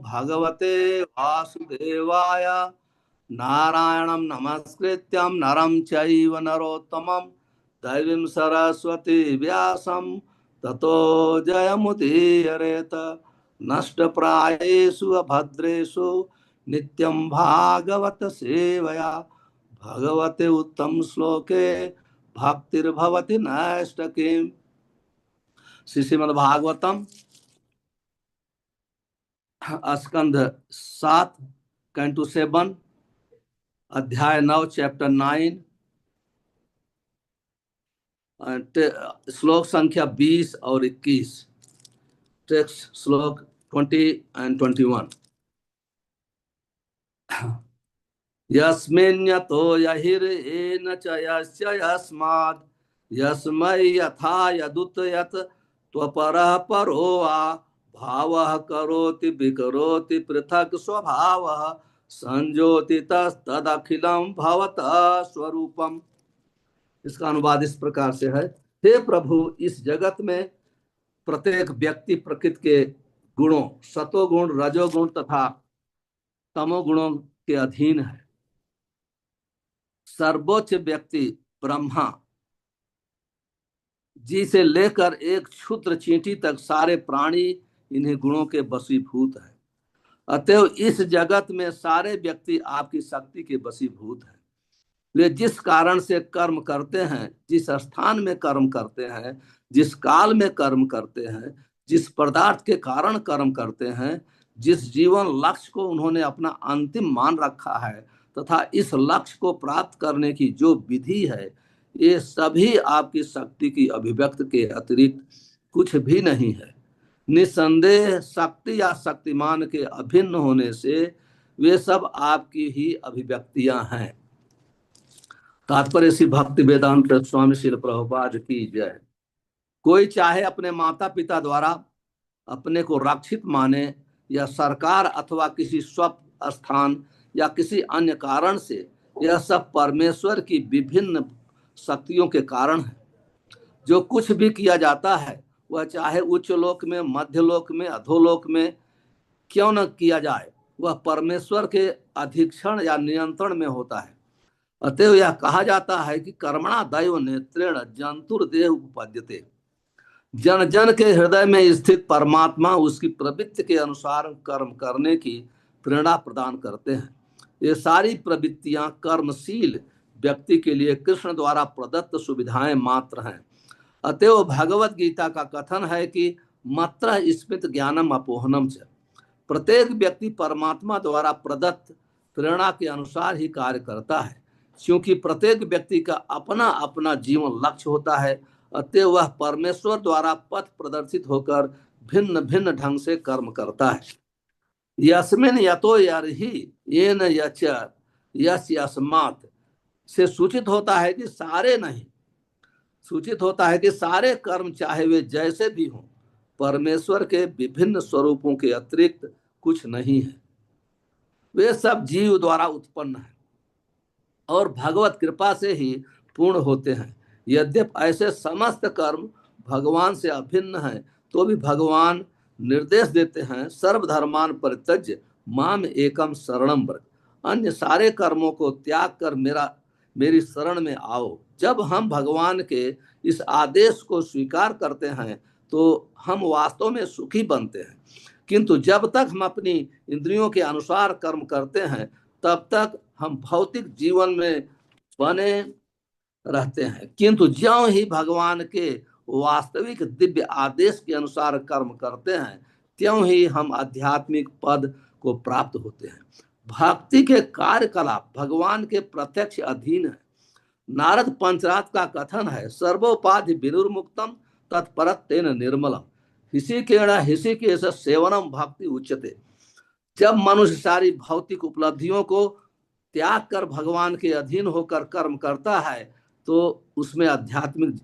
भगवते वासुदेवाय। नारायणं नमस्कृत्यं नरं चैव नरोत्तमं दैवीं सरस्वती व्यासं ततो जयमुदीरयेत। नष्टप्रायेषु अभद्रेषु नित्यं भागवत सेवया भगवते उत्तम श्लोके भक्तिर्भवति नैष्ठकीम्। श्रीमद्भागवतम स्कंध 7 कैंटू 7 अध्याय 9 चैप्टर 9 श्लोक संख्या 20 और 21। टेक्स्ट श्लोक 20 and 21। यस्मिन्यतो यहिरेन च यस्य यस्माद् यस्मै यथा यदुत यत् त्वपरः परो वा भावः करोति विकरोति पृथक् स्वभावः संजोति तदखिलम भवतः स्वरूपम। इसका अनुवाद इस प्रकार से है। हे प्रभु, इस जगत में प्रत्येक व्यक्ति प्रकृति के गुणों सतोगुण रजोगुण तथा तमोगुणों के अधीन है। सर्वोच्च व्यक्ति ब्रह्मा जी से लेकर एक क्षुद्र चींटी तक सारे प्राणी इन्हीं गुणों के वशीभूत हैं। अतएव इस जगत में सारे व्यक्ति आपकी शक्ति के वशीभूत हैं। वे जिस कारण से कर्म करते हैं, जिस स्थान में कर्म करते हैं, जिस काल में कर्म करते हैं, जिस पदार्थ के कारण कर्म करते हैं, जिस जीवन लक्ष्य को उन्होंने अपना अंतिम मान रखा है तथा इस लक्ष्य को प्राप्त करने की जो विधि है, ये सभी आपकी शक्ति की अभिव्यक्ति के अतिरिक्त कुछ भी नहीं है। निसंदेह शक्ति या शक्तिमान के अभिन्न होने से वे सब आपकी ही अभिव्यक्तियां हैं। तात्पर्य श्री भक्ति वेदांत स्वामी श्रील प्रभुपाद की जय। कोई चाहे अपने माता पिता द्वारा अपने को रक्षित माने या सरकार अथवा किसी स्व स्थान या किसी अन्य कारण से, यह सब परमेश्वर की विभिन्न शक्तियों के कारण है। जो कुछ भी किया जाता है वह चाहे उच्च लोक में, मध्य लोक में, अधोलोक में क्यों न किया जाए, वह परमेश्वर के अधीक्षण या नियंत्रण में होता है। अतएव यह कहा जाता है कि कर्मणा दैव नेत्रेण जंतुर्देह उपपद्यते। जन जन के हृदय में स्थित परमात्मा उसकी प्रवृत्ति के अनुसार कर्म करने की प्रेरणा प्रदान करते हैं। ये सारी प्रवृत्तियां कर्मशील व्यक्ति के लिए कृष्ण द्वारा प्रदत्त सुविधाएं मात्र हैं। अतएव भगवत गीता का कथन है कि मात्र स्मृत ज्ञानम अपोहनम च। प्रत्येक व्यक्ति परमात्मा द्वारा प्रदत्त प्रेरणा के अनुसार ही कार्य करता है, क्योंकि प्रत्येक व्यक्ति का अपना अपना जीवन लक्ष्य होता है। अतएव वह परमेश्वर द्वारा पथ प्रदर्शित होकर भिन्न भिन्न ढंग से कर्म करता है। यस्मिन यतो यर्हि येन यच यस यस्मात् से सूचित होता है कि सारे नहीं, सूचित होता है कि सारे कर्म चाहे वे जैसे भी हों, परमेश्वर के विभिन्न स्वरूपों के अतिरिक्त कुछ नहीं है। वे सब जीव द्वारा उत्पन्न हैं और भगवत कृपा से ही पूर्ण होते हैं। यद्यपि ऐसे समस्त कर्म भगवान से अभिन्न हैं, तो भी भगवान निर्देश देते हैं, सर्वधर्मान परित्यज्य माम एकम शरणम व्रज। अन्य सारे कर्मों को त्याग कर मेरी शरण में आओ। जब हम भगवान के इस आदेश को स्वीकार करते हैं तो हम वास्तव में सुखी बनते हैं, किंतु जब तक हम अपनी इंद्रियों के अनुसार कर्म करते हैं तब तक हम भौतिक जीवन में बने रहते हैं। किंतु ज्यों ही भगवान के वास्तविक दिव्य आदेश के अनुसार कर्म करते हैं, त्यों ही हम आध्यात्मिक पद को प्राप्त होते हैं। भक्ति के कार्यकलाप भगवान के प्रत्यक्ष अधीन है। नारद पंचरात का कथन है, सर्वोपाधि विनुर्मुक्तम तत्परत्तेन निर्मलम ऋषिकेश सेवनम भक्ति उच्यते। जब मनुष्य सारी भौतिक उपलब्धियों को त्याग कर भगवान के अधीन होकर कर्म करता है तो उसमें आध्यात्मिक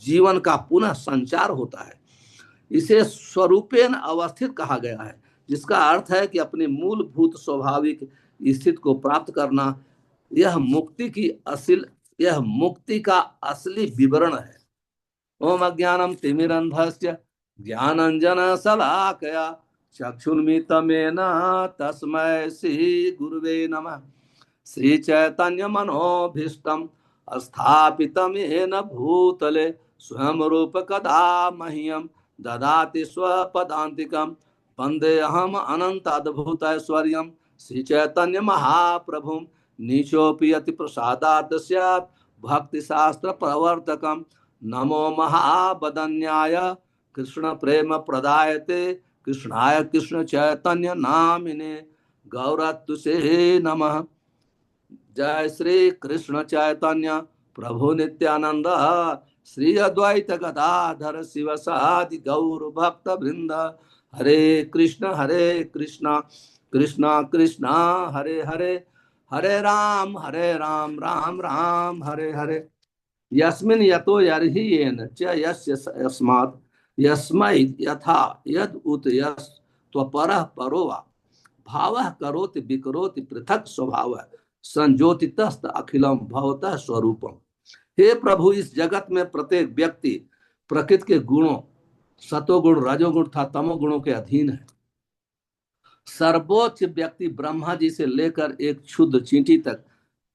जीवन का पुनः संचार होता है। इसे स्वरूपेण अवस्थित कहा गया है, जिसका अर्थ है कि अपने मूलभूत स्वाभाविक स्थिति को प्राप्त करना। यह मुक्ति का असली विवरण है। ओम अज्ञानम तिमिरंधस्य ज्ञानंजन शलाकया चक्षुन्मितमेन तस्मै श्री गुरुवे नमः। श्री चैतन्य मनोभीष्टम स्थापितम येन भूतले स्वयं रूप कदा मह्यम ददाति स्वपदान्तिकं वन्देऽहम् अनन्ताद्भुतैश्वर्यं श्री चैतन्य महाप्रभुं नीचोऽपि यति प्रसादात् स्यात् भक्तिशास्त्र प्रवर्तकं नमो महावदन्याय कृष्ण प्रेम प्रदायते कृष्णाय कृष्ण चैतन्य नामिने गौरत्तुसे नमः। जय श्री कृष्ण चैतन्य प्रभु नित्यानंद श्री अद्वैत गदाधर शिवसादि गौर भक्त वृंद। हरे कृष्ण कृष्ण कृष्ण हरे हरे, हरे राम राम राम हरे हरे। यस्मिन् यतो यर्हि येन च यस्य यस्मात् यस्मै यथा यद उत यस् त्वपरः परो वा भावः करोति विकरोति पृथक स्वभावः संज्योतितस्त अखिलम भवतः स्वरूपम। हे प्रभु, इस जगत में प्रत्येक व्यक्ति प्रकृति के गुणों सतोगुण रजोगुण तथा तमोगुणों के अधीन है। सर्वोच्च व्यक्ति ब्रह्मा जी से लेकर एक क्षुद्र चींटी तक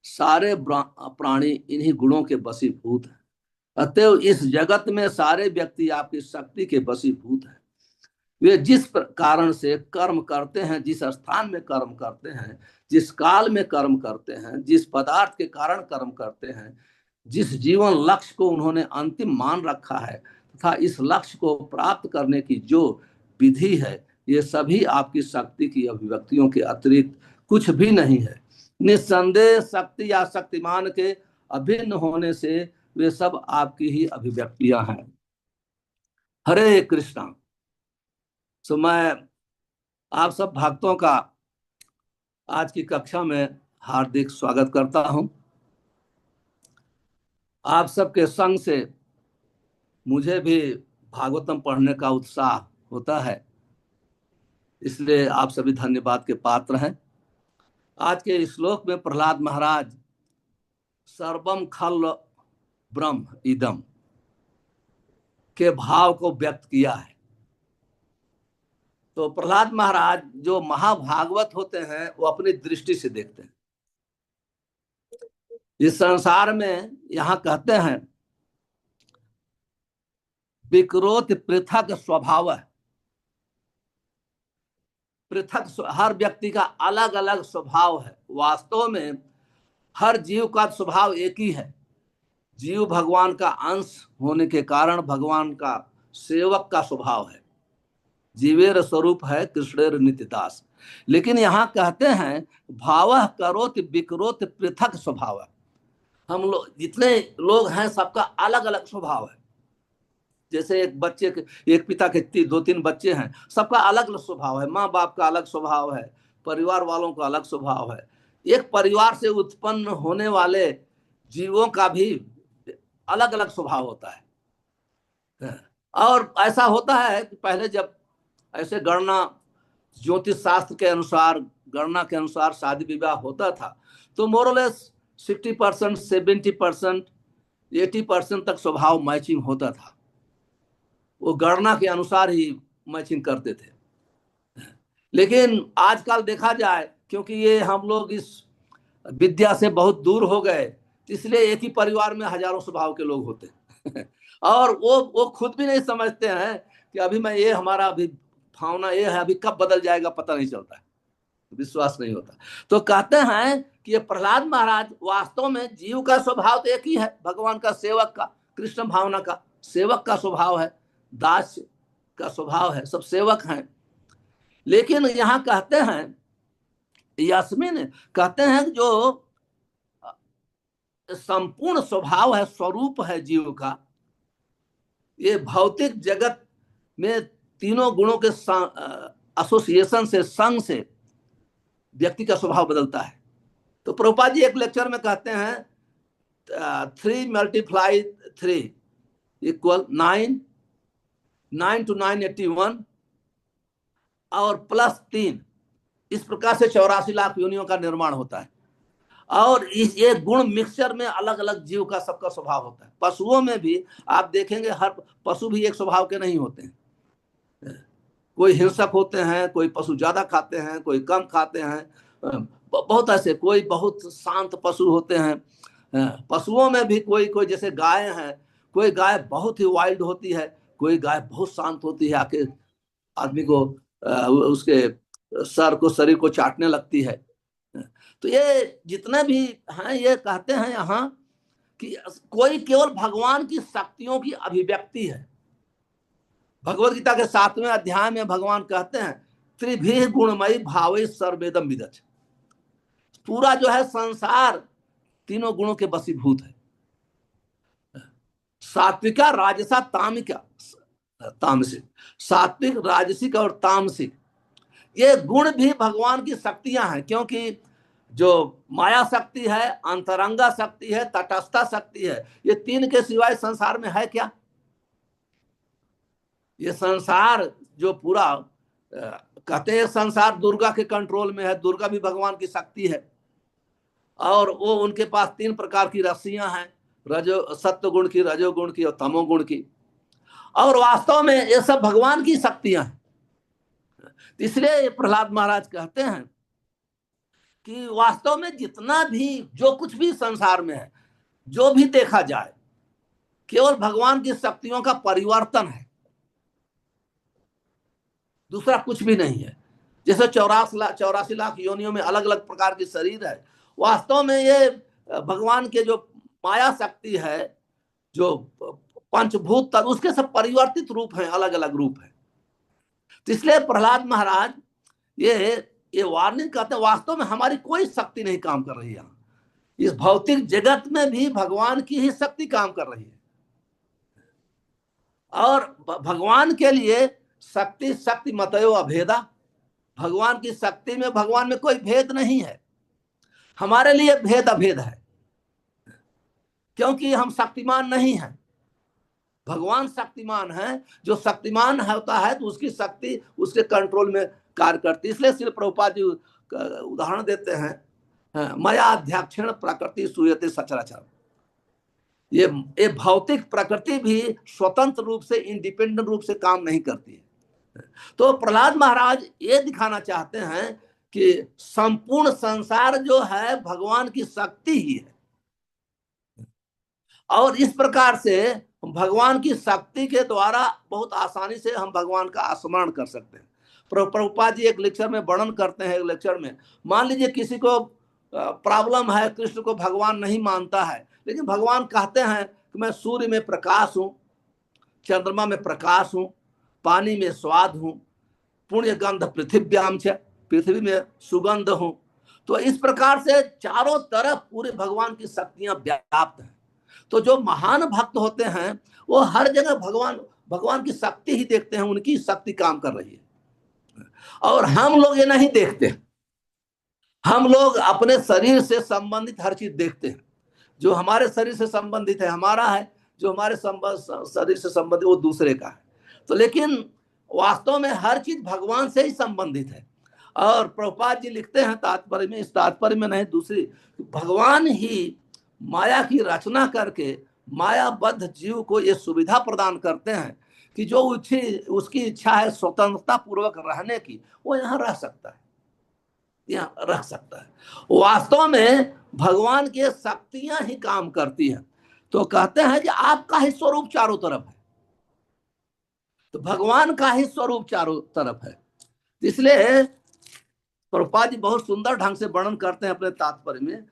सारे प्राणी इन्हीं गुणों के वशीभूत हैं। अतएव इस जगत में सारे व्यक्ति आपकी शक्ति के वशीभूत हैं। वे जिस कारण से कर्म करते हैं, जिस स्थान में कर्म करते हैं, जिस काल में कर्म करते हैं, जिस पदार्थ के कारण कर्म करते हैं, जिस जीवन लक्ष्य को उन्होंने अंतिम मान रखा है तथा इस लक्ष्य को प्राप्त करने की जो विधि है, ये सभी आपकी शक्ति की अभिव्यक्तियों के अतिरिक्त कुछ भी नहीं है। निस्संदेह शक्ति या शक्तिमान के अभिन्न होने से वे सब आपकी ही अभिव्यक्तियां हैं। हरे कृष्णा। तो मैं आप सब भक्तों का आज की कक्षा में हार्दिक स्वागत करता हूं। आप सबके संग से मुझे भी भागवतम पढ़ने का उत्साह होता है, इसलिए आप सभी धन्यवाद के पात्र हैं। आज के श्लोक में प्रहलाद महाराज सर्वम खल ब्रह्म इदम के भाव को व्यक्त किया है। तो प्रहलाद महाराज जो महाभागवत होते हैं वो अपनी दृष्टि से देखते हैं। इस संसार में यहां कहते हैं विकरोत पृथक स्वभाव है। पृथक, हर व्यक्ति का अलग अलग स्वभाव है। वास्तव में हर जीव का स्वभाव एक ही है। जीव भगवान का अंश होने के कारण भगवान का सेवक का स्वभाव है। जीवेर स्वरूप है कृष्णेर नित्यदास। लेकिन यहां कहते हैं भावः करोति विकरोति पृथक स्वभाव है। हम लोग जितने लोग हैं सबका अलग अलग स्वभाव है। जैसे एक बच्चे के, एक पिता के 2-3 बच्चे हैं, सबका अलग अलग स्वभाव है। माँ बाप का अलग स्वभाव है, परिवार वालों का अलग स्वभाव है। एक परिवार से उत्पन्न होने वाले जीवों का भी अलग अलग स्वभाव होता है। और ऐसा होता है कि पहले जब ऐसे गणना ज्योतिष शास्त्र के अनुसार, गणना के अनुसार शादी विवाह होता था तो मोरलेस 60%, 70%, 80% तक स्वभाव मैचिंग होता था। वो गणना के अनुसार ही मैचिंग करते थे। लेकिन आजकल देखा जाए, क्योंकि ये हम लोग इस विद्या से बहुत दूर हो गए, इसलिए एक ही परिवार में हजारों स्वभाव के लोग होते हैं। और वो खुद भी नहीं समझते हैं कि अभी मैं ये हमारा अभी भावना ये है, अभी कब बदल जाएगा पता नहीं चलता है, विश्वास नहीं होता। तो कहते हैं कि ये प्रहलाद महाराज वास्तव में जीव का स्वभाव तो एक ही है, भगवान का सेवक का, कृष्ण भावना का सेवक का स्वभाव है, दास का स्वभाव है, सब सेवक हैं। लेकिन यहां कहते हैं यस्मिन, कहते हैं जो संपूर्ण स्वभाव है, स्वरूप है जीव का, ये भौतिक जगत में तीनों गुणों के एसोसिएशन से, संग से व्यक्ति का स्वभाव बदलता है। तो प्रभुपाद जी एक लेक्चर में कहते हैं 3 × 3 = 9, 9 to 9 81 और +3, इस प्रकार से 84 लाख योनियों का निर्माण होता है। और इस ये गुण मिक्सचर में अलग अलग जीव का सबका स्वभाव होता है। पशुओं में भी आप देखेंगे हर पशु भी एक स्वभाव के नहीं होते हैं। कोई हिंसक होते हैं, कोई पशु ज्यादा खाते हैं, कोई कम खाते हैं, बहुत ऐसे, कोई बहुत शांत पशु होते हैं। पशुओं में भी कोई कोई, जैसे गाय है, कोई गाय बहुत ही वाइल्ड होती है, कोई गाय बहुत शांत होती है, आके आदमी को उसके सर को, शरीर को चाटने लगती है। तो ये जितने भी हैं, ये कहते हैं यहाँ कि कोई केवल भगवान की शक्तियों की अभिव्यक्ति है। भगवत गीता के 7वें अध्याय में भगवान कहते हैं, त्रिभी गुणमयी भावे सर्वेदम विदच। पूरा जो है संसार तीनों गुणों के वशीभूत है, सात्विका, राजसा, तामिका, तामसिक। सात्विक, राजसिक और तामसिक, ये गुण भी भगवान की शक्तियां हैं। क्योंकि जो माया शक्ति है, अंतरंगा शक्ति है, तटस्था शक्ति है, ये तीन के सिवाय संसार में है क्या? ये संसार जो पूरा कहते हैं, संसार दुर्गा के कंट्रोल में है। दुर्गा भी भगवान की शक्ति है, और वो उनके पास 3 प्रकार की रस्सियां हैं, रजो, सत्व गुण की, रजोगुण की और तमोगुण की। और वास्तव में ये सब भगवान की शक्तियां हैं। इसलिए प्रहलाद महाराज कहते हैं कि वास्तव में जितना भी, जो कुछ भी संसार में है, जो भी देखा जाए, केवल भगवान की शक्तियों का परिवर्तन है, दूसरा कुछ भी नहीं है। जैसे 84 लाख योनियों में अलग अलग प्रकार के शरीर है, वास्तव में ये भगवान के जो माया शक्ति है, जो पंचभूत तत्व, उसके सब परिवर्तित रूप हैं, अलग अलग रूप है। तो इसलिए प्रहलाद महाराज ये वार्निंग करते हैं, वास्तव में हमारी कोई शक्ति नहीं काम कर रही है। इस भौतिक जगत में भी भगवान की ही शक्ति काम कर रही है, और भगवान के लिए शक्ति शक्ति मतयो अभेदा। भगवान की शक्ति में, भगवान में कोई भेद नहीं है। हमारे लिए भेद अभेद है, क्योंकि हम शक्तिमान नहीं हैं। भगवान शक्तिमान है। जो शक्तिमान होता है तो उसकी शक्ति उसके कंट्रोल में कार्य करती है। इसलिए श्री प्रभुपाद जी उदाहरण देते हैं, मया अध्याक्षिण प्रकृति सूयते सचराचर। ये भौतिक प्रकृति भी स्वतंत्र रूप से, इंडिपेंडेंट रूप से काम नहीं करती है। तो प्रहलाद महाराज ये दिखाना चाहते हैं कि संपूर्ण संसार जो है भगवान की शक्ति ही है, और इस प्रकार से भगवान की शक्ति के द्वारा बहुत आसानी से हम भगवान का स्मरण कर सकते हैं। प्रभुपाद जी एक लेक्चर में वर्णन करते हैं, एक लेक्चर में, मान लीजिए किसी को प्रॉब्लम है, कृष्ण को भगवान नहीं मानता है, लेकिन भगवान कहते हैं कि मैं सूर्य में प्रकाश हूं, चंद्रमा में प्रकाश हूं, पानी में स्वाद हूं, पुण्य गंध पृथ्व्याम च, पृथ्वी में सुगंध हूं। तो इस प्रकार से चारों तरफ पूरे भगवान की शक्तियां व्याप्त हैं। तो जो महान भक्त होते हैं वो हर जगह भगवान की शक्ति ही देखते हैं, उनकी शक्ति काम कर रही है। और हम लोग ये नहीं देखते, हम लोग अपने शरीर से संबंधित हर चीज देखते हैं। जो हमारे शरीर से संबंधित है हमारा है, जो हमारे शरीर से संबंधित वो दूसरे का है। तो लेकिन वास्तव में हर चीज भगवान से ही संबंधित है। और प्रभुपाद जी लिखते हैं तात्पर्य में, इस तात्पर्य में नहीं, दूसरी, भगवान ही माया की रचना करके मायाबद्ध जीव को ये सुविधा प्रदान करते हैं कि जो उसकी इच्छा है स्वतंत्रता पूर्वक रहने की, वो यहाँ रह सकता है, यहाँ रह सकता है। वास्तव में भगवान की शक्तियां ही काम करती हैं। तो कहते हैं कि आपका ही स्वरूप चारों तरफ है, तो भगवान का ही स्वरूप चारों तरफ है। इसलिए प्रभुपाद जी बहुत सुंदर ढंग से वर्णन करते हैं अपने तात्पर्य में,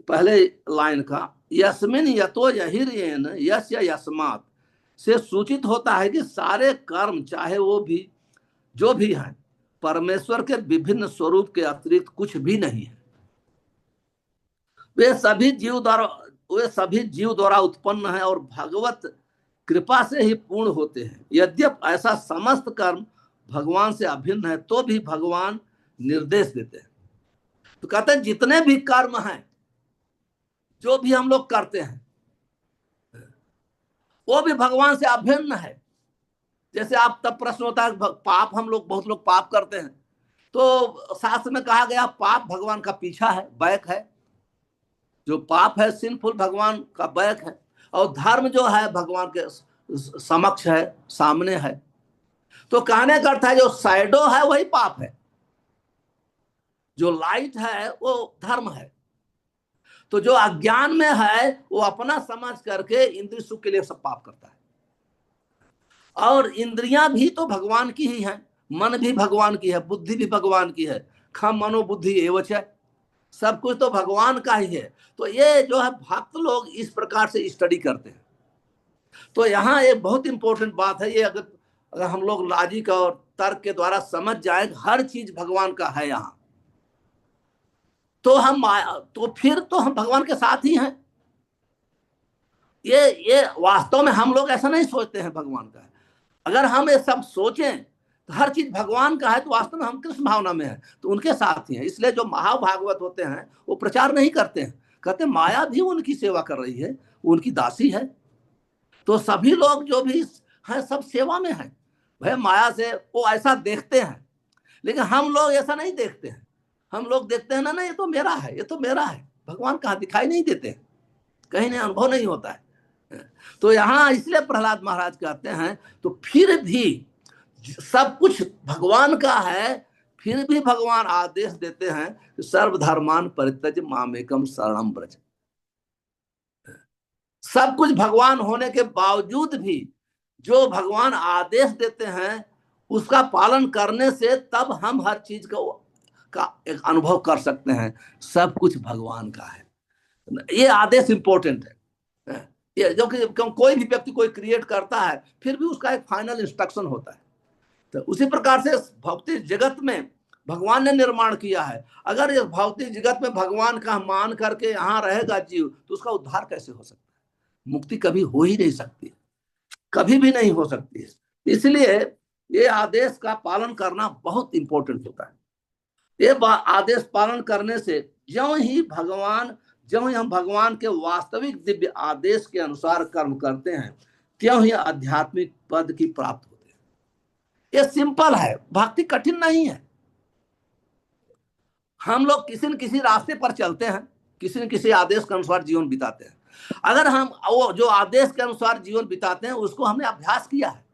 पहले लाइन का, यस्मिन यतो यहिर्येन यस्य यस्मात् से सूचित होता है कि सारे कर्म, चाहे वो भी जो भी हैं, परमेश्वर के विभिन्न स्वरूप के अतिरिक्त कुछ भी नहीं है। वे सभी जीव द्वारा उत्पन्न है और भगवत कृपा से ही पूर्ण होते हैं। यद्यपि ऐसा समस्त कर्म भगवान से अभिन्न है, तो भी भगवान निर्देश देते हैं। तो कहते हैं जितने भी कर्म हैं, जो भी हम लोग करते हैं, वो भी भगवान से अभिन्न है। जैसे आप तब प्रश्न होता है, पाप, हम लोग, बहुत लोग पाप करते हैं, तो शास्त्र में कहा गया पाप भगवान का पीछा है, बैक है। जो पाप है, सिंफुल, भगवान का बैक है, और धर्म जो है भगवान के समक्ष है, सामने है। तो कहने का अर्थ है जो शैडो है वही पाप है, जो लाइट है वो धर्म है। तो जो अज्ञान में है वो अपना समझ करके इंद्रिय सुख के लिए सब पाप करता है। और इंद्रियां भी तो भगवान की ही है, मन भी भगवान की है, बुद्धि भी भगवान की है। खम मनो बुद्धि एवच है, सब कुछ तो भगवान का ही है। तो ये जो है भक्त लोग इस प्रकार से स्टडी करते हैं। तो यहाँ एक बहुत इंपॉर्टेंट बात है, ये अगर अगर हम लोग लॉजिक और तर्क के द्वारा समझ जाए हर चीज भगवान का है यहाँ, तो तो फिर तो हम भगवान के साथ ही हैं। ये वास्तव में हम लोग ऐसा नहीं सोचते हैं भगवान का है। अगर हम ये सब सोचें तो हर चीज भगवान का है, तो वास्तव में हम कृष्ण भावना में है, तो उनके साथ ही हैं। इसलिए जो महाभागवत होते हैं वो प्रचार नहीं करते हैं, कहते माया भी उनकी सेवा कर रही है, उनकी दासी है। तो सभी लोग जो भी हैं सब सेवा में हैं। भाई माया से वो ऐसा देखते हैं, लेकिन हम लोग ऐसा नहीं देखते हैं। हम लोग देखते हैं ना, ये तो मेरा है, ये तो मेरा है। भगवान कहाँ दिखाई नहीं देते हैं, कहीं नहीं अनुभव नहीं होता है। तो यहाँ इसलिए प्रहलाद महाराज कहते हैं तो फिर भी सब कुछ भगवान का है, फिर भी भगवान आदेश देते हैं कि सर्वधर्मान परित्यज मामेकम शरणम व्रज। सब कुछ भगवान होने के बावजूद भी जो भगवान आदेश देते हैं उसका पालन करने से तब हम हर चीज का एक अनुभव कर सकते हैं। सब कुछ भगवान का है, ये आदेश इंपॉर्टेंट है। ये जो कि कोई भी व्यक्ति कोई क्रिएट करता है फिर भी उसका एक फाइनल इंस्ट्रक्शन होता है। तो उसी प्रकार से भौतिक जगत में भगवान ने निर्माण किया है। अगर इस भौतिक जगत में भगवान का मान करके यहाँ रहेगा जीव, तो उसका उद्धार कैसे हो सकता है? मुक्ति कभी हो ही नहीं सकती, कभी भी नहीं हो सकती है। इसलिए ये आदेश का पालन करना बहुत इंपॉर्टेंट होता है। ये आदेश पालन करने से ज्यों ही हम भगवान के वास्तविक दिव्य आदेश के अनुसार कर्म करते हैं, त्यों ही आध्यात्मिक पद की प्राप्त होते हैं। ये सिंपल है, भक्ति कठिन नहीं है। हम लोग किसी न किसी रास्ते पर चलते हैं, किसी न किसी आदेश के अनुसार जीवन बिताते हैं। अगर हम वो जो आदेश के अनुसार जीवन बिताते हैं उसको हमने अभ्यास किया है,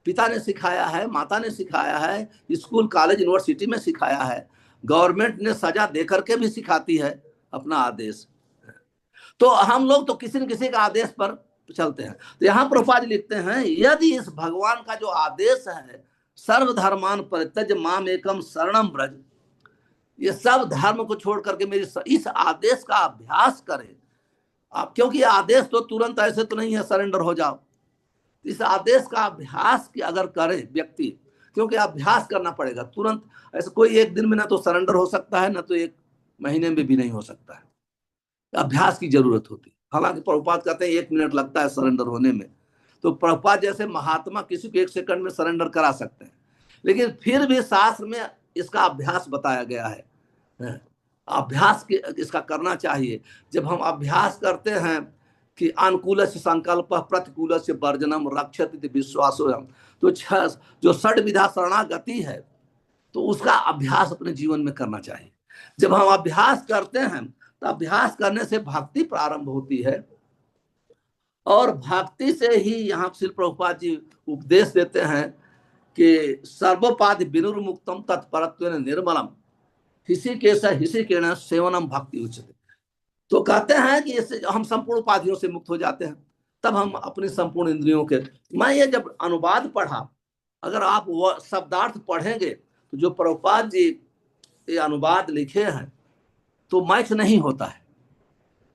पिता ने सिखाया है, माता ने सिखाया है, स्कूल कॉलेज यूनिवर्सिटी में सिखाया है, गवर्नमेंट ने सजा देकर के भी सिखाती है अपना आदेश, तो हम लोग तो किसी न किसी का आदेश पर चलते हैं। तो यहाँ प्रभुपाद लिखते हैं यदि इस भगवान का जो आदेश है सर्वधर्मान परित्यज माम एकम शरणम व्रज, ये सब धर्म को छोड़ करके मेरे इस आदेश का अभ्यास करें आप, क्योंकि आदेश तो तुरंत ऐसे तो नहीं है सरेंडर हो जाओ। इस आदेश का अभ्यास अगर करे व्यक्ति, क्योंकि अभ्यास करना पड़ेगा, तुरंत ऐसे कोई एक दिन में ना तो सरेंडर हो सकता है, ना तो एक महीने में भी नहीं हो सकता है। अभ्यास की जरूरत होती है। हालांकि प्रभुपाद कहते हैं 1 मिनट लगता है सरेंडर होने में, तो प्रभुपाद जैसे महात्मा किसी को 1 सेकंड में सरेंडर करा सकते हैं, लेकिन फिर भी शास्त्र में इसका अभ्यास बताया गया है। अभ्यास इसका करना चाहिए। जब हम अभ्यास करते हैं कि अनुकूल से संकल्प प्रतिकूल से वर्जनम रक्षति विश्वासो, तो जो षड विधा शरणागति है तो उसका अभ्यास अपने जीवन में करना चाहिए। जब हम अभ्यास करते हैं तो अभ्यास करने से भक्ति प्रारंभ होती है, और भक्ति से ही यहाँ श्री प्रभुपाद जी उपदेश देते हैं कि सर्वोपाधि विनुर्मुक्तम तत्परत्वेन निर्मलम हिसी के सेवनम भक्ति उच्चते। तो कहते हैं कि इससे हम संपूर्ण उपाधियों से मुक्त हो जाते हैं, तब हम अपने संपूर्ण इंद्रियों के। मैं ये जब अनुवाद पढ़ा, अगर आप वो शब्दार्थ पढ़ेंगे तो जो प्रभुपाद जी ये अनुवाद लिखे हैं तो मैच नहीं होता है।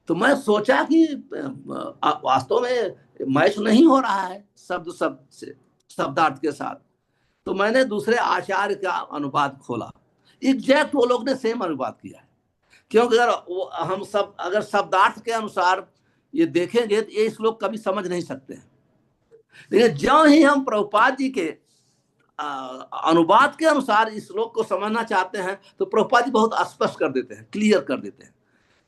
तो मैं सोचा कि वास्तव में मैच नहीं हो रहा है शब्द से शब्दार्थ के साथ। तो मैंने दूसरे आचार्य का अनुवाद खोला, एग्जैक्ट वो लोग ने सेम अनुवाद किया है। क्योंकि अगर हम सब अगर शब्दार्थ के अनुसार ये देखेंगे तो ये श्लोक कभी समझ नहीं सकते हैं। लेकिन ज्यों ही हम प्रभुपाद जी के अनुवाद के अनुसार इस श्लोक को समझना चाहते हैं तो प्रभुपाद जी बहुत स्पष्ट कर देते हैं, क्लियर कर देते हैं।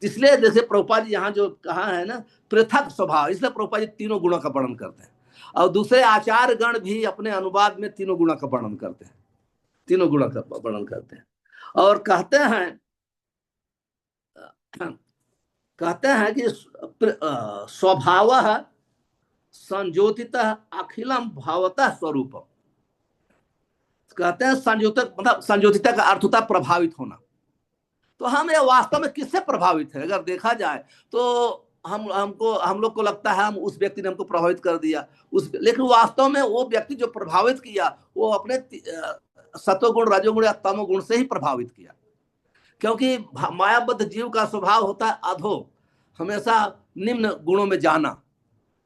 इसलिए जैसे प्रभुपाद जी यहाँ जो कहा है ना पृथक स्वभाव, इसलिए प्रभुपाद जी तीनों गुणों का वर्णन करते हैं। और दूसरे आचार्य गण भी अपने अनुवाद में तीनों गुणों का वर्णन करते हैं, तीनों गुणों का वर्णन करते हैं। और कहते हैं कि स्वभाव संज्योतित अखिलम भावतः स्वरूपम। कहते हैं संयोजक, मतलब संयोजिता का अर्थ होता है प्रभावित होना। तो हम ये वास्तव में किससे प्रभावित है अगर देखा जाए तो हम लोग को लगता है हम उस व्यक्ति ने हमको प्रभावित कर दिया, लेकिन वास्तव में वो व्यक्ति जो प्रभावित किया वो अपने सत्वगुण, रजोगुण या तमोगुण से ही प्रभावित किया। क्योंकि मायाबद्ध जीव का स्वभाव होता है अधो, हमेशा निम्न गुणों में जाना।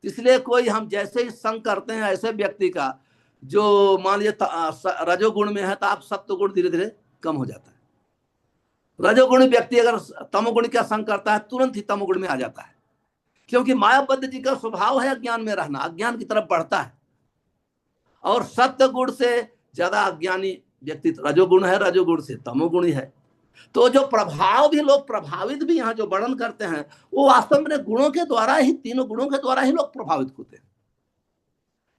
इसलिए कोई हम जैसे ही संग करते हैं ऐसे व्यक्ति का जो मान लीजिए रजोगुण में है तो आप सत्वगुण धीरे धीरे कम हो जाता है। रजोगुणी व्यक्ति अगर तमोगुण का संग करता है तुरंत ही तमोगुण में आ जाता है, क्योंकि मायाबद्ध जी का स्वभाव है अज्ञान में रहना, अज्ञान की तरफ बढ़ता है। और सत्य गुण से ज्यादा अज्ञानी व्यक्ति रजोगुण है, रजोगुण से तमोगुणी है। तो जो प्रभाव भी लोग प्रभावित भी यहाँ जो वर्णन करते हैं वो वास्तव में गुणों के द्वारा ही, तीनों गुणों के द्वारा ही लोग प्रभावित होते हैं,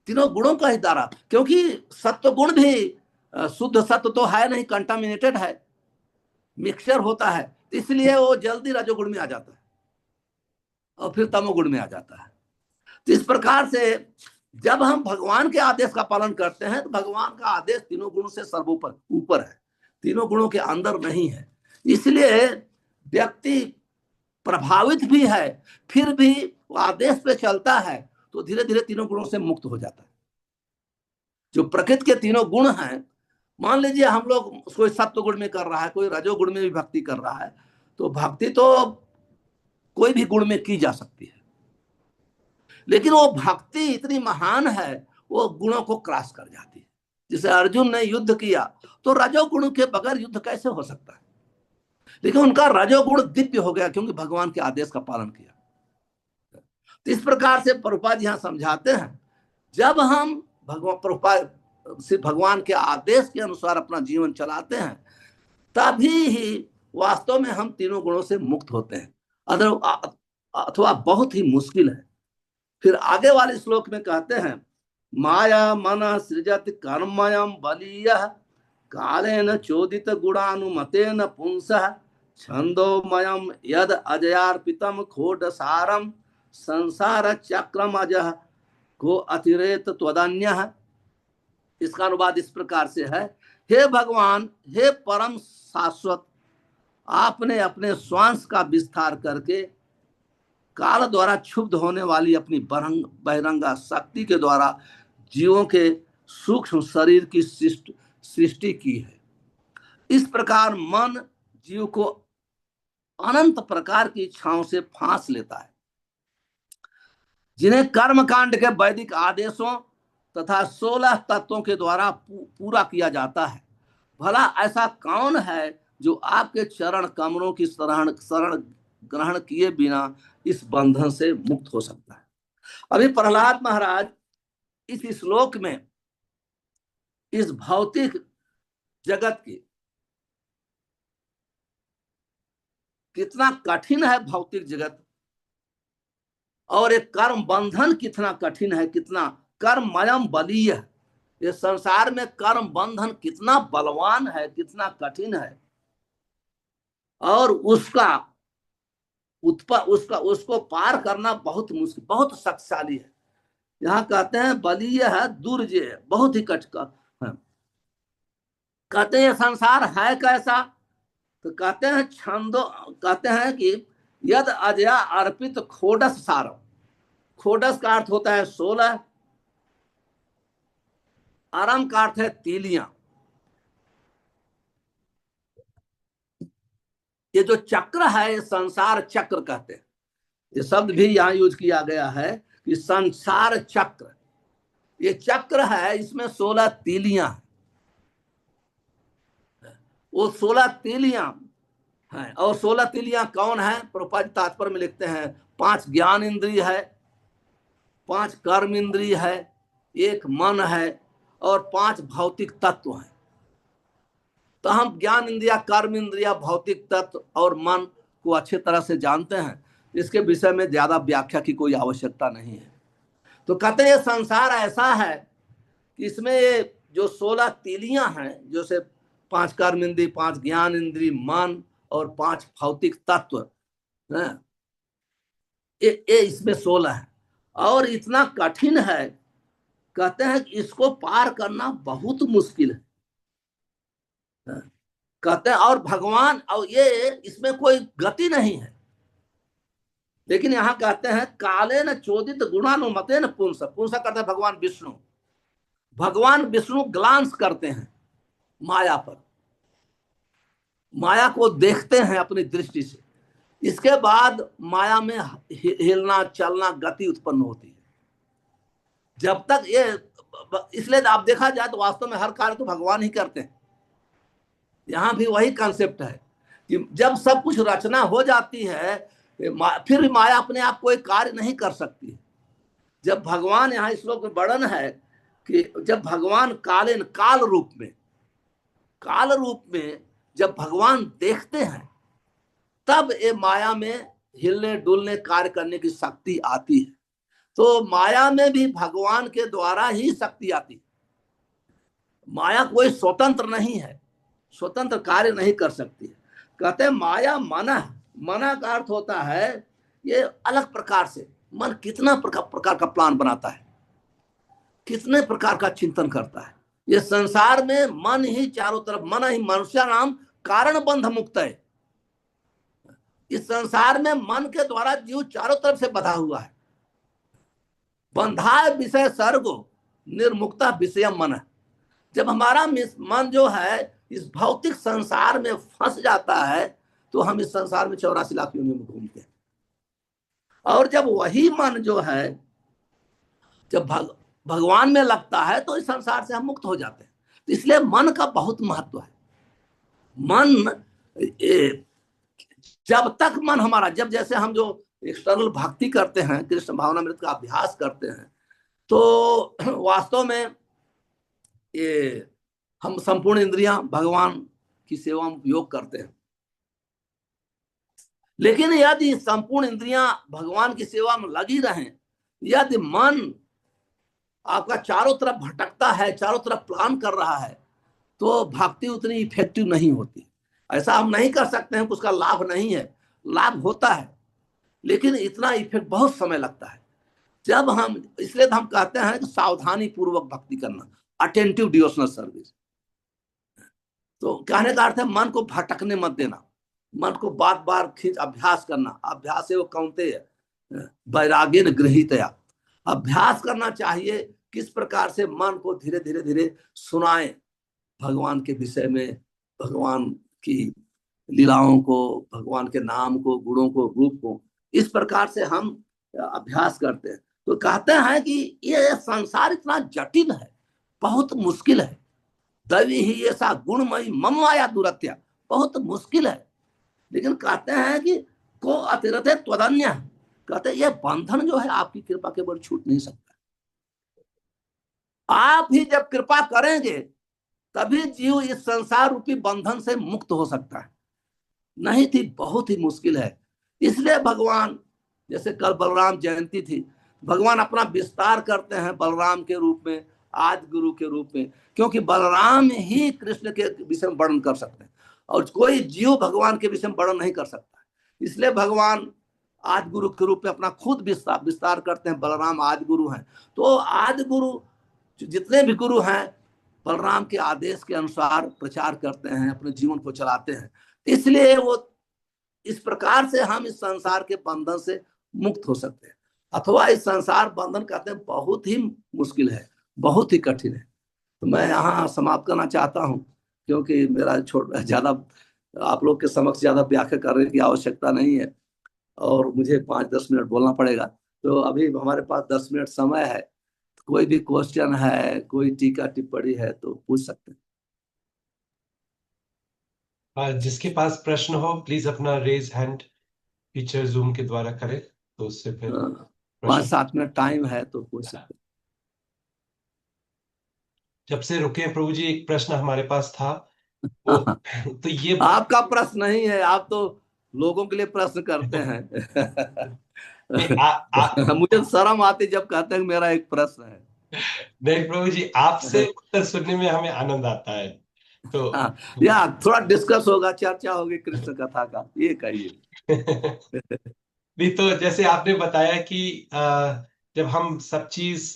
तीनों गुणों का ही द्वारा। क्योंकि सत्व गुण भी शुद्ध सत्व तो है नहीं, कंटामिनेटेड है, मिक्सचर होता है, इसलिए वो जल्दी रजोगुण में आ जाता है और फिर तमोगुण में आ जाता है। तो इस प्रकार से जब हम भगवान के आदेश का पालन करते हैं तो भगवान का आदेश तीनों गुणों से सर्वोपर ऊपर है, तीनों गुणों के अंदर नहीं है। इसलिए व्यक्ति प्रभावित भी है फिर भी वो आदेश पे चलता है तो धीरे धीरे तीनों गुणों से मुक्त हो जाता है। जो प्रकृति के तीनों गुण हैं, मान लीजिए हम लोग कोई सत्व गुण में कर रहा है, कोई रजोगुण में भी भक्ति कर रहा है, तो भक्ति तो कोई भी गुण में की जा सकती है, लेकिन वो भक्ति इतनी महान है वो गुणों को क्रॉस कर जाती है। जैसे अर्जुन ने युद्ध किया तो रजोगुण के बगैर युद्ध कैसे हो सकता है, लेकिन उनका रजोगुण दिव्य हो गया क्योंकि भगवान के आदेश का पालन किया। तो इस प्रकार से प्रभुपाद यहाँ समझाते हैं जब हम भगवान के आदेश के अनुसार अपना जीवन चलाते हैं तभी ही वास्तव में हम तीनों गुणों से मुक्त होते हैं, अथवा बहुत ही मुश्किल है। फिर आगे वाले श्लोक में कहते हैं माया मन सृजत कर्मयम बलीयः कालेन चोदित गुणानुमतेन पुंसः छंदोमयम यद अजयार्पितम खोडसारम संसार चक्रम अजः को अतिरेत त्वदन्यः। इसका अनुवाद इस प्रकार से है, हे भगवान, हे परम शाश्वत, आपने अपने श्वास का विस्तार करके काल द्वारा क्षुब्ध होने वाली अपनी बहिरंगा शक्ति के द्वारा जीवों के सूक्ष्म शरीर की सृष्टि की है। इस प्रकार मन जीव को अनंत प्रकार की इच्छाओं से फांस लेता है जिन्हें कर्म कांड के वैदिक आदेशों तथा 16 तत्वों के द्वारा पूरा किया जाता है। भला ऐसा कौन है जो आपके चरण कमलों की शरण ग्रहण किए बिना इस बंधन से मुक्त हो सकता है। अभी प्रहलाद महाराज इस श्लोक में इस भौतिक जगत की कितना कठिन है भौतिक जगत, और एक कर्म बंधन कितना कठिन है, कितना कर्ममयम बलीय है। ये संसार में कर्म बंधन कितना बलवान है, कितना कठिन है, और उसको पार करना बहुत मुश्किल, बहुत शक्तिशाली है। यहाँ कहते हैं बलीय है, दुर्जय है, बहुत ही कठिन है। कहते हैं संसार है कैसा, तो कहते हैं कहते हैं कि यद अजया अर्पित खोडस सारम। खोडस का अर्थ होता है 16, आरम का अर्थ है तीलियां। ये जो चक्र है ये संसार चक्र कहते हैं, ये शब्द भी यहाँ यूज किया गया है कि संसार चक्र, ये चक्र है, इसमें 16 तीलियां हैं। वो 16 तीलियां हैं, और 16 तीलियां कौन है, प्रभुपाद तात्पर्य में लिखते हैं 5 ज्ञान इंद्रिय है, 5 कर्म इंद्रिय है, 1 मन है, और 5 भौतिक तत्व हैं। तो हम ज्ञान इंद्रिया, कर्म इंद्रिया, भौतिक तत्व और मन को अच्छे तरह से जानते हैं, इसके विषय में ज्यादा व्याख्या की कोई आवश्यकता नहीं है। तो कहते हैं संसार ऐसा है कि इसमें ये जो 16 तीलियां हैं, जैसे 5 कर्म इंद्रिय, 5 ज्ञान इंद्रिय, मन और 5 भौतिक तत्व, ये इसमें 16 है, और इतना कठिन है, कहते हैं कि इसको पार करना बहुत मुश्किल है। कहते हैं और भगवान, और ये इसमें कोई गति नहीं है। लेकिन यहां कहते हैं काले न चोदित गुणानुमते न पुंस, पुंस करते हैं भगवान विष्णु। भगवान विष्णु ग्लांस करते हैं माया पर, माया को देखते हैं अपनी दृष्टि से। इसके बाद माया में हिलना चलना गति उत्पन्न होती है। जब तक ये, इसलिए आप देखा जाए तो वास्तव में हर कार्य तो भगवान ही करते हैं। यहां भी वही कंसेप्ट है कि जब सब कुछ रचना हो जाती है, फिर माया अपने आप कोई कार्य नहीं कर सकती। जब भगवान, यहाँ इस श्लोक में वर्णन है कि जब भगवान कालीन काल रूप में जब भगवान देखते हैं, तब ये माया में हिलने डुलने कार्य करने की शक्ति आती है। तो माया में भी भगवान के द्वारा ही शक्ति आती है। माया कोई स्वतंत्र नहीं है, स्वतंत्र कार्य नहीं कर सकती है। कहते हैं माया मना का अर्थ होता है ये अलग प्रकार से, मन कितना प्रकार का प्लान बनाता है, कितने प्रकार का चिंतन करता है। ये संसार में मन ही चारों तरफ, मन ही मनुष्य नाम कारण बंध मुक्त है। इस संसार में मन के द्वारा जीव चारों तरफ से बंधा हुआ है। बंधा विषय सर्गो निर्मुक्ता विषय मन। जब हमारा मन जो है इस भौतिक संसार में फंस जाता है, तो हम इस संसार में 84 लाख योनियों में घूमते हैं। और जब वही मन जो है जब भगवान में लगता है, तो इस संसार से हम मुक्त हो जाते हैं। तो इसलिए मन का बहुत महत्व है। मन, जब तक मन हमारा, जब जैसे हम जो एक्सटर्नल भक्ति करते हैं, कृष्ण भावनामृत का अभ्यास करते हैं, तो वास्तव में ये हम संपूर्ण इंद्रियां भगवान की सेवा में उपयोग करते हैं। लेकिन यदि संपूर्ण इंद्रियां भगवान की सेवा में लगी रहें, यदि मन आपका चारों तरफ भटकता है, चारों तरफ प्लान कर रहा है, तो भक्ति उतनी इफेक्टिव नहीं होती। ऐसा हम नहीं कर सकते हैं, उसका लाभ नहीं है। लाभ होता है, लेकिन इतना इफेक्ट बहुत समय लगता है। जब हम, इसलिए हम कहते हैं कि सावधानी पूर्वक भक्ति करना, अटेंटिव डिवोशनल सर्विस। तो कहने का अर्थ है मन को भटकने मत देना, मन को बार बार खींच, अभ्यास करना। अभ्यास है वो कौनते वैराग्य न गृहीतया, अभ्यास करना चाहिए किस प्रकार से मन को धीरे धीरे धीरे सुनाएं भगवान के विषय में, भगवान की लीलाओं को, भगवान के नाम को, गुणों को, रूप को। इस प्रकार से हम अभ्यास करते हैं। तो कहते हैं कि ये संसार इतना जटिल है, बहुत मुश्किल है। दैवी ही ऐसा गुणमयी मम माया दुरत्या, बहुत मुश्किल है। लेकिन कहते हैं कि को अतिरथ त्वदन्य, कहते हैं ये बंधन जो है आपकी कृपा के बल छूट नहीं सकता। आप ही जब कृपा करेंगे तभी जीव इस संसार रूपी बंधन से मुक्त हो सकता है, नहीं थी बहुत ही मुश्किल है। इसलिए भगवान, जैसे कल बलराम जयंती थी, भगवान अपना विस्तार करते हैं बलराम के रूप में, आदि गुरु के रूप में, क्योंकि बलराम ही कृष्ण के विषय में वर्णन कर सकते हैं और कोई जीव भगवान के विषय में वर्णन नहीं कर सकता। इसलिए भगवान आदि गुरु के रूप में अपना खुद विस्तार करते हैं। बलराम आदि गुरु हैं। तो आदि गुरु जितने भी गुरु हैं, बलराम के आदेश के अनुसार प्रचार करते हैं, अपने जीवन को चलाते हैं। इसलिए वो, इस प्रकार से हम इस संसार के बंधन से मुक्त हो सकते हैं। अथवा इस संसार बंधन कहते हैं बहुत ही मुश्किल है, बहुत ही कठिन है। तो मैं यहाँ समाप्त करना चाहता हूँ, क्योंकि मेरा ज्यादा आप लोग के समक्ष ज्यादा व्याख्या करने की आवश्यकता नहीं है और मुझे 5-10 मिनट बोलना पड़ेगा। तो अभी हमारे पास 10 मिनट समय है। कोई भी क्वेश्चन है, कोई टीका टिप्पणी है तो पूछ सकते हैं। जिसके पास प्रश्न हो प्लीज अपना रेज हैंड फीचर जूम के द्वारा करे, तो उससे फिर 5-7 मिनट टाइम है तो पूछ सकते हैं। जब से रुके प्रभु जी, एक प्रश्न हमारे पास था वो तो ये आपका प्रश्न नहीं है, आप तो लोगों के लिए प्रश्न करते हैं। मुझे शर्म आती जब कहते हैं मेरा एक प्रश्न है। नहीं प्रभु जी, आपसे उत्तर सुनने में हमें आनंद आता है। तो या थोड़ा डिस्कस होगा, चर्चा होगी कृष्ण कथा का, ये कहिए। नहीं तो जैसे आपने बताया कि जब हम सब चीज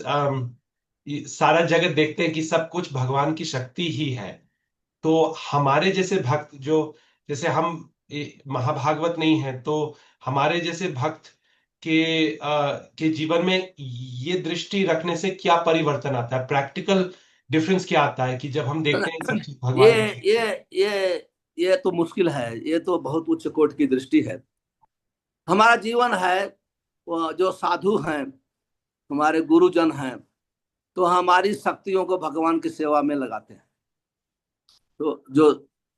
सारा जगत देखते हैं कि सब कुछ भगवान की शक्ति ही है, तो हमारे जैसे भक्त जो, जैसे हम महाभागवत नहीं है, तो हमारे जैसे भक्त के जीवन में ये दृष्टि रखने से क्या परिवर्तन आता है, प्रैक्टिकल डिफरेंस क्या आता है कि जब हम देखते हैं सब चीज ये भगवान की। ये तो मुश्किल है, ये तो बहुत उच्च कोटि की दृष्टि है। हमारा जीवन है, वो जो साधु हैं, हमारे गुरुजन हैं, तो हमारी शक्तियों को भगवान की सेवा में लगाते हैं। तो जो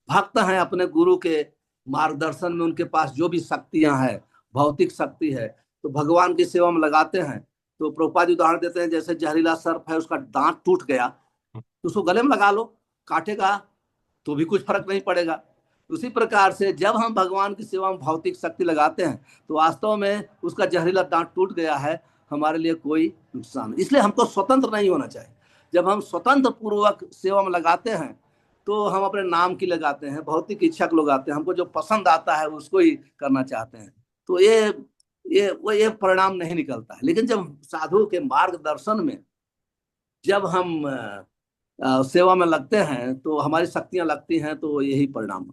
भक्त हैं अपने गुरु के मार्गदर्शन में, उनके पास जो भी शक्तियां हैं, भौतिक शक्ति है, तो भगवान की सेवा में लगाते हैं। तो प्रभुपाद जी उदाहरण देते हैं, जैसे जहरीला सर्प है, उसका दांत टूट गया तो उसको गले में लगा लो, काटेगा तो भी कुछ फर्क नहीं पड़ेगा। उसी प्रकार से जब हम भगवान की सेवा में भौतिक शक्ति लगाते हैं, तो वास्तव में उसका जहरीला दांत टूट गया है, हमारे लिए कोई नुकसान नहीं। इसलिए हमको स्वतंत्र नहीं होना चाहिए। जब हम स्वतंत्र पूर्वक सेवा में लगाते हैं, तो हम अपने नाम की लगाते हैं, भौतिक इच्छा को लगाते हैं, हमको जो पसंद आता है उसको ही करना चाहते हैं, तो ये परिणाम नहीं निकलता है। लेकिन जब साधु के मार्गदर्शन में जब हम सेवा में लगते हैं, तो हमारी शक्तियां लगती हैं, तो यही परिणाम।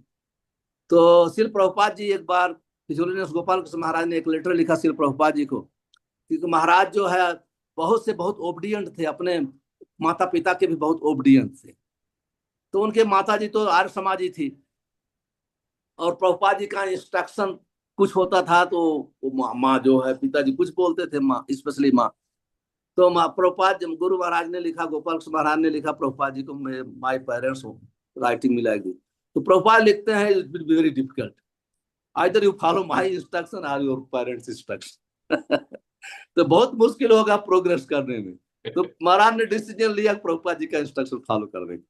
तो श्रील प्रभुपाद जी एक बार हिजोलीनेस गोपाल कृष्ण महाराज ने एक लेटर लिखा श्रील प्रभुपाद जी को, क्योंकि महाराज जो है बहुत ओबडियंट थे, अपने माता पिता के भी बहुत ओबडियंट थे। तो उनके माता जी तो आर्य समाजी थी, और प्रभुपाद जी का इंस्ट्रक्शन कुछ होता था तो माँ जो है, पिताजी कुछ बोलते थे, माँ स्पेशली माँ। तो प्रभुपाद गुरु महाराज ने लिखा, गोपाल कृष्ण महाराज ने लिखा प्रभुपाद जी को, माय पेरेंट्स राइटिंग मिलाएगी। तो प्रभुपाद लिखते हैं, it will be very difficult, either you follow my instruction और योर पेरेंट्स इंस्ट्रक्शन। तो बहुत मुश्किल होगा प्रोग्रेस करने में। तो महाराज ने डिसीजन लिया प्रभुपाद जी का इंस्ट्रक्शन फॉलो करने का।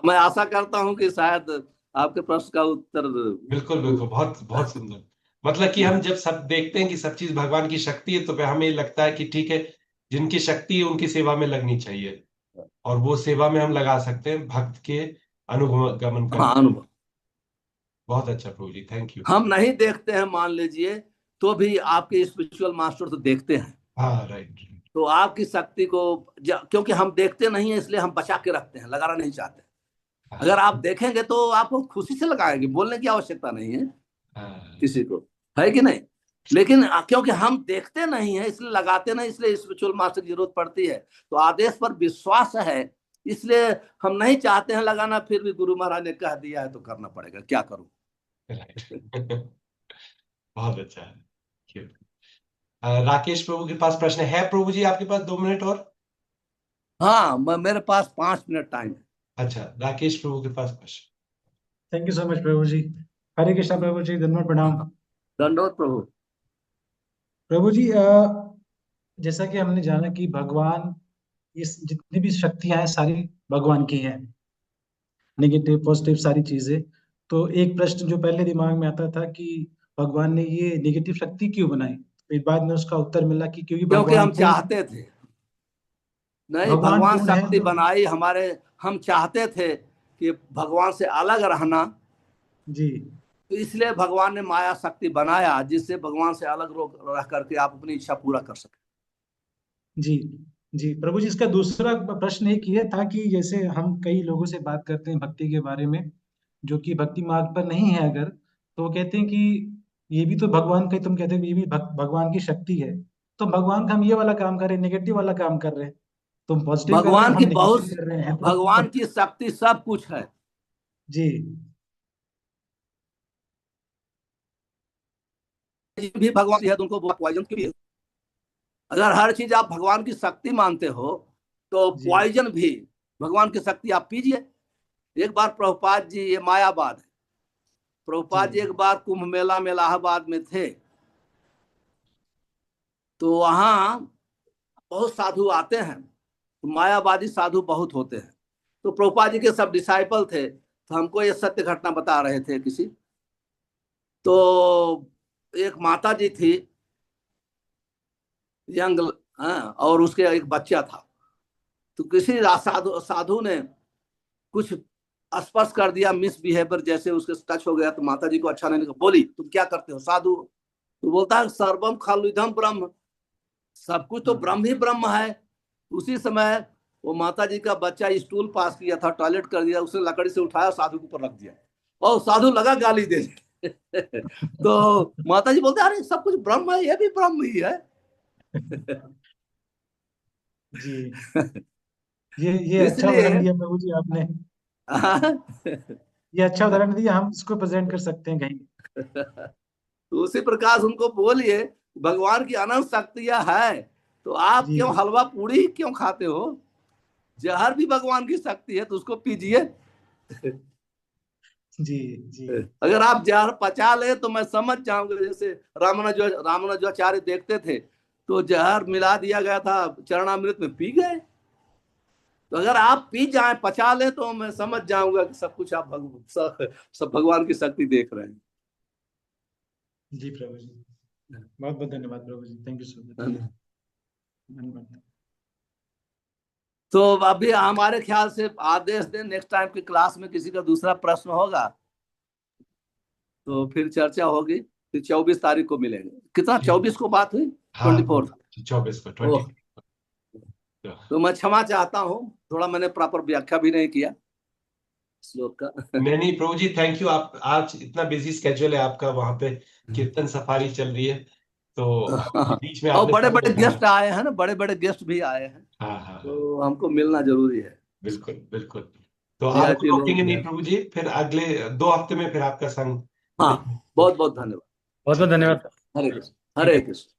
मैं आशा करता हूं कि शायद आपके प्रश्न का उत्तर। बिल्कुल बिल्कुल, बहुत बहुत सुंदर। मतलब कि हम जब सब देखते हैं कि सब चीज भगवान की शक्ति है, तो फिर हमें लगता है कि ठीक है, जिनकी शक्ति है उनकी सेवा में लगनी चाहिए, और वो सेवा में हम लगा सकते हैं भक्त के अनुगमन हाँ, करके। अनुभव। बहुत अच्छा प्रभु जी, थैंक यू। हम नहीं देखते हैं मान लीजिए, तो भी आपके स्पिरिचुअल मास्टर तो देखते हैं। हाँ, राइट। तो आपकी शक्ति को क्योंकि हम देखते नहीं है, इसलिए हम बचा के रखते हैं, लगाना नहीं चाहते। अगर आप देखेंगे तो आपको खुशी से लगाएंगे, बोलने की आवश्यकता नहीं है किसी को, है कि नहीं। लेकिन क्योंकि हम देखते नहीं है, इसलिए लगाते नहीं, इसलिए स्पिरिचुअल मास्टर की जरूरत पड़ती है। तो आदेश पर विश्वास है, इसलिए हम नहीं चाहते हैं लगाना, फिर भी गुरु महाराज ने कह दिया है तो करना पड़ेगा, क्या करूं। बहुत अच्छा है। राकेश प्रभु के पास प्रश्न है प्रभु जी, आपके पास 2 मिनट और। हाँ, मेरे पास 5 मिनट टाइम है। अच्छा, राकेश प्रभु के पास प्रश्न। थैंक यू सो मच प्रभु जी। हरे कृष्णा प्रभु जी, धन्यवाद, प्रणाम। दंडोत प्रभु। प्रभु जी, जैसा कि हमने जाना कि भगवान, इस जितनी भी शक्तियां हैं सारी भगवान की हैं, नेगेटिव पॉजिटिव सारी चीजें। तो एक प्रश्न जो पहले दिमाग में आता था कि भगवान ने ये नेगेटिव शक्ति क्यों बनाई, फिर बाद में उसका उत्तर मिला कि क्योंकि क्योंकि भगवान हम पूर्ण, चाहते थे। नहीं, भगवान भगवान पूर्ण है शक्ति तो। बनाई हमारे, हम चाहते थे कि भगवान से अलग रहना, जी तो इसलिए भगवान ने माया शक्ति बनाया, जिससे भगवान से अलग रह करके आप अपनी इच्छा पूरा कर सके। जी जी प्रभु जी, इसका दूसरा प्रश्न एक ये था कि जैसे हम कई लोगों से बात करते हैं भक्ति के बारे में, जो कि भक्ति मार्ग पर नहीं है अगर, तो वो कहते हैं कि ये भी तो भगवान का, तुम कहते हैं ये भी भगवान की शक्ति है, तो भगवान का हम ये वाला काम कर रहे हैं, नेगेटिव वाला काम कर रहे हैं, तुम पॉजिटिव कर रहे हैं भगवान हम की नेगेटिव कर रहे हैं, भगवान तो की शक्ति सब कुछ है। जी भी भगवान की है, तो उनको पॉइजन की भी है। अगर हर चीज आप भगवान की शक्ति मानते हो, तो जी पॉइजन भी भगवान की शक्ति आप पीजिए। एक बार प्रभुपाद जी, ये मायावाद है, प्रभुपाद जी जी एक बार कुंभ मेला में इलाहाबाद में थे, तो वहां बहुत साधु आते हैं, तो मायावादी साधु बहुत होते हैं। तो प्रभुपाद जी के सब डिसाइपल थे, तो हमको ये सत्य घटना बता रहे थे किसी। तो एक माता जी थी, यंग, और उसके एक बच्चा था। तो किसी साधु ने कुछ स्पर्श कर दिया, मिस बिहेवियर जैसे उसके टच हो गया, तो माता जी को अच्छा नहीं लगा, बोली तुम क्या करते हो साधु। तो बोलता है सर्वम खलु इदम ब्रह्म, सब कुछ तो ब्रह्म ही ब्रह्म है। उसी समय वो माता जी का बच्चा स्टूल पास किया था, टॉयलेट कर दिया, उसने लकड़ी से उठाया, साधु के ऊपर रख दिया और साधु लगा गाली दे तो माता जी बोलते अरे सब कुछ ब्रह्म है, ये भी ब्रह्म ही है। जी, ये अच्छा इसलिए उदाहरण दिया प्रभु जी आपने। ये अच्छा उदाहरण दिया, हम इसको प्रेजेंट कर सकते हैं कहीं। तो उसी प्रकार से उनको बोलिए भगवान की अनंत शक्तियां है, तो आप जी क्यों हलवा पूड़ी क्यों खाते हो? जहर भी भगवान की शक्ति है, तो उसको पीजिए। जी जी अगर आप जहर पचा ले तो मैं समझ जाऊंगा। जैसे रामानुजाचार्य देखते थे तो जहर मिला दिया गया था चरणामृत में, पी गए। तो अगर आप पी जाए, पचा ले, तो मैं समझ जाऊंगा कि सब कुछ आप सब भगवान की शक्ति देख रहे हैं। जी प्रभु जी, बहुत बहुत धन्यवाद प्रभु जी, थैंक यू सो मच, धन्यवाद। तो अभी हमारे ख्याल से आदेश दें, नेक्स्ट टाइम की क्लास में किसी का दूसरा प्रश्न होगा तो फिर चर्चा होगी। फिर 24 तारीख को मिलेंगे। कितना 24 को बात हुई? हाँ 24 24 को 20। तो मैं क्षमा चाहता हूँ, थोड़ा मैंने प्रॉपर व्याख्या भी नहीं किया श्लोक का। नहीं प्रभु जी, थैंक यू। आप आज इतना बिजी स्केड्यूल है आपका, वहां पे कीर्तन सफारी चल रही है, तो बीच में और आपने बड़े समय बड़े निकाला। गेस्ट आए हैं ना, बड़े बड़े गेस्ट भी आए हैं, हाँ हाँ हाँ, तो हमको मिलना जरूरी है। बिल्कुल बिल्कुल। तो आप वीआईपी रोकेंगे लोग नहीं हैं। प्रभु जी, फिर अगले 2 हफ्ते में फिर आपका संग। हाँ, बहुत बहुत धन्यवाद। बहुत बहुत धन्यवाद। हरे कृष्ण, हरे कृष्ण।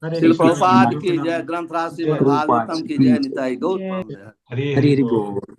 हरे श्रील कृष्ण, प्रभुपाद हरे की कृष्ण। जय, ग्रंथराज जय श्रीमद् भागवतम की जय, निताई गौर जय प्रेम। हरि हरि हरि बोल। बोल।